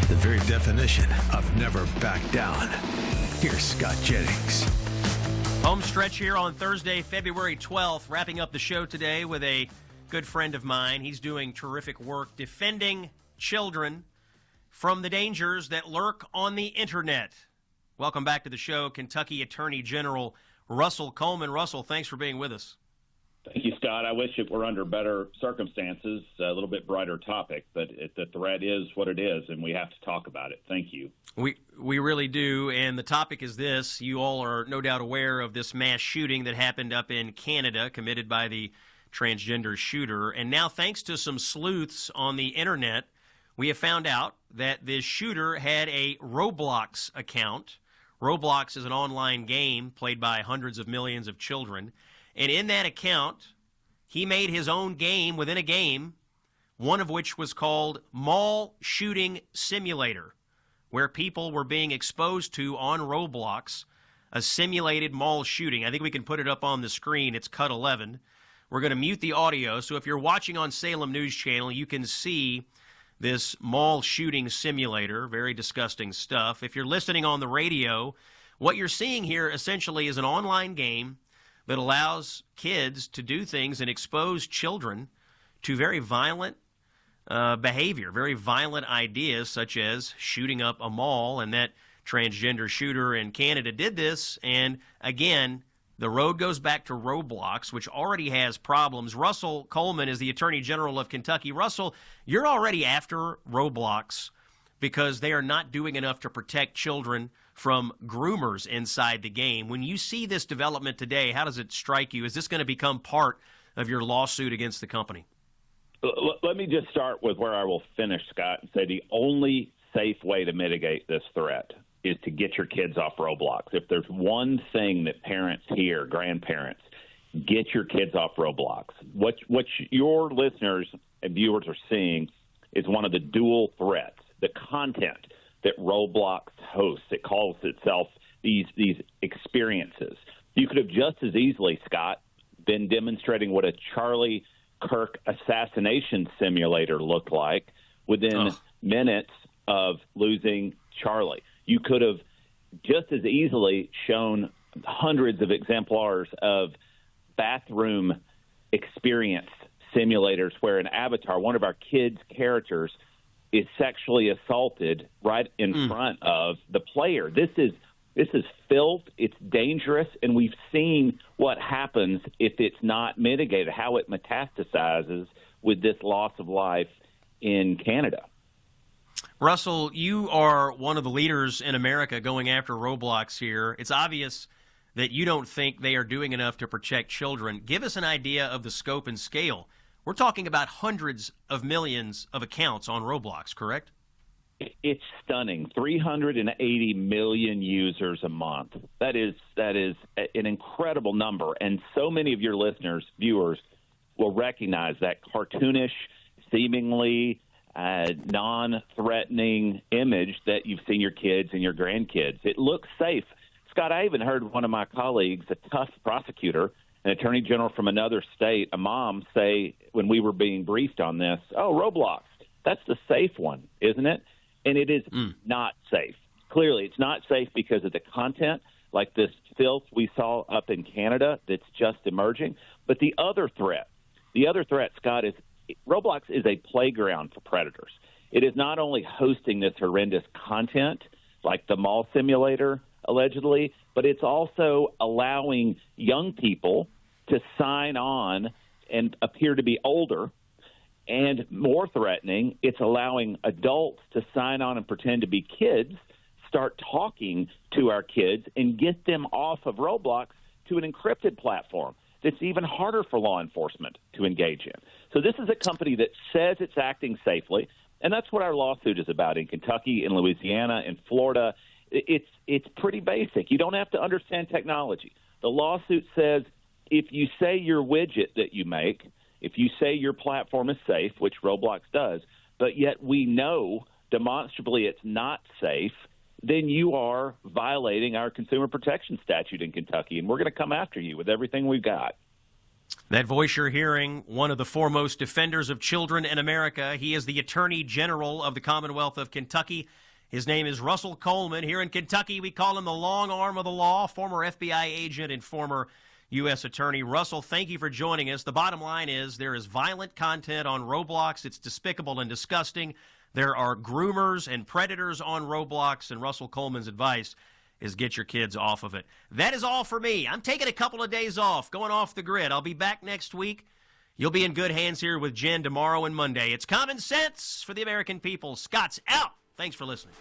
The very definition of never back down. Here's Scott Jennings. Home stretch here on Thursday, February 12th. Wrapping up the show today with a good friend of mine. He's doing terrific work defending children from the dangers that lurk on the internet. Welcome back to the show, Kentucky Attorney General Russell Coleman. Russell, thanks for being with us. Thank you, Scott. I wish it were under better circumstances, a little bit brighter topic, but the threat is what it is, and we have to talk about it. Thank you. We really do, and the topic is this. You all are no doubt aware of this mass shooting that happened up in Canada, committed by the transgender shooter. And now, thanks to some sleuths on the internet, we have found out that this shooter had a Roblox account. Roblox is an online game played by hundreds of millions of children. And in that account, he made his own game within a game, one of which was called Mall Shooting Simulator, where people were being exposed to on Roblox a simulated mall shooting. I think we can put it up on the screen. It's cut 11. We're going to mute the audio. So if you're watching on Salem News Channel, you can see this mall shooting simulator. Very disgusting stuff. If you're listening on the radio, what you're seeing here essentially is an online game that allows kids to do things and expose children to very violent behavior, very violent ideas, such as shooting up a mall. And that transgender shooter in Canada did this. And again, the road goes back to Roblox, which already has problems. Russell Coleman is the Attorney General of Kentucky. Russell, you're already after Roblox because they are not doing enough to protect children from groomers inside the game. When you see this development today, how does it strike you? Is this going to become part of your lawsuit against the company? Let me just start with where I will finish, Scott, and say the only safe way to mitigate this threat is to get your kids off Roblox. If there's one thing that parents hear, grandparents, get your kids off Roblox. What your listeners and viewers are seeing is one of the dual threats, the content that Roblox hosts. It calls itself these experiences. You could have just as easily, Scott, been demonstrating what a Charlie Kirk assassination simulator looked like within minutes of losing Charlie. You could have just as easily shown hundreds of exemplars of bathroom experience simulators where an avatar, one of our kids' characters, is sexually assaulted right in front of the player. This is filth. It's dangerous, and we've seen what happens if it's not mitigated, how it metastasizes with this loss of life in Canada. Russell, you are one of the leaders in America going after Roblox here. It's obvious that you don't think they are doing enough to protect children. Give us an idea of the scope and scale. We're talking about hundreds of millions of accounts on Roblox, correct? It's stunning. 380 million users a month. That is an incredible number. And so many of your listeners, viewers, will recognize that cartoonish, seemingly non-threatening image that you've seen your kids and your grandkids. It looks safe. Scott, I even heard one of my colleagues, a tough prosecutor, an attorney general from another state, a mom, say when we were being briefed on this, oh, Roblox, that's the safe one, isn't it? And it is not safe. Clearly, it's not safe because of the content, like this filth we saw up in Canada that's just emerging. But the other threat, Scott, is Roblox is a playground for predators. It is not only hosting this horrendous content, like the mall simulator, allegedly, but it's also allowing young people to sign on and appear to be older. And more threatening, it's allowing adults to sign on and pretend to be kids, start talking to our kids, and get them off of Roblox to an encrypted platform that's even harder for law enforcement to engage in. So this is a company that says it's acting safely, and that's what our lawsuit is about in Kentucky, in Louisiana, in Florida. It's pretty basic. You don't have to understand technology. The lawsuit says if you say your widget that you make, if you say your platform is safe, which Roblox does, but yet we know demonstrably it's not safe, then you are violating our consumer protection statute in Kentucky, and we're going to come after you with everything we've got. That voice you're hearing, one of the foremost defenders of children in America. He is the Attorney General of the Commonwealth of Kentucky. His name is Russell Coleman. Here in Kentucky, we call him the long arm of the law, former FBI agent and former U.S. Attorney. Russell, thank you for joining us. The bottom line is there is violent content on Roblox. It's despicable and disgusting. There are groomers and predators on Roblox, and Russell Coleman's advice is get your kids off of it. That is all for me. I'm taking a couple of days off, going off the grid. I'll be back next week. You'll be in good hands here with Jen tomorrow and Monday. It's common sense for the American people. Scott's out. Thanks for listening.